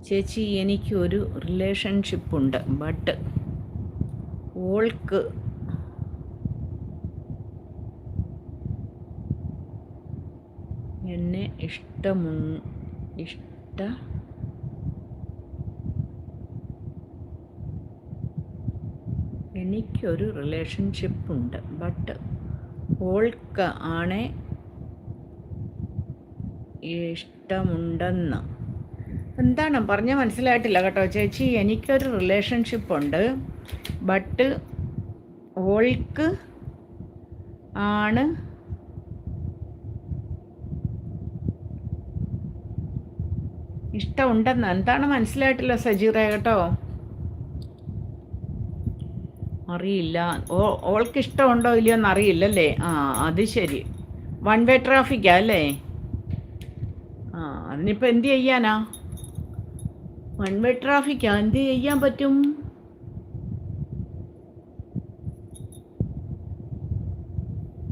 ചേച്ചി എനിക്കൊരു റിലേഷൻഷിപ്പുണ്ട്, ബട്ട് ഓൾക്ക് എന്നെ എനിക്കൊരു റിലേഷൻഷിപ്പുണ്ട്, ബട്ട് ഓൾക്ക് ആണെ ഇഷ്ടമുണ്ടെന്ന്. എന്താണ് പറഞ്ഞ മനസ്സിലായിട്ടില്ല കേട്ടോ ചേച്ചി. എനിക്കൊരു റിലേഷൻഷിപ്പുണ്ട്, ബട്ട് ഓൾക്ക് ആണ് ഇഷ്ടമുണ്ടെന്ന്. എന്താണ് മനസ്സിലായിട്ടില്ല സജീറ കേട്ടോ. അറിയില്ല, ഓൾക്ക് ഇഷ്ടമുണ്ടോ ഇല്ലയോ എന്നറിയില്ലല്ലേ. അത് ശരി. വൺ വേ ട്രാഫിക്കാ അല്ലേ? അതിനിപ്പോൾ എന്ത് ചെയ്യാനാ? വൺ വേ ട്രാഫിക്കാ, എന്ത് ചെയ്യാൻ പറ്റും?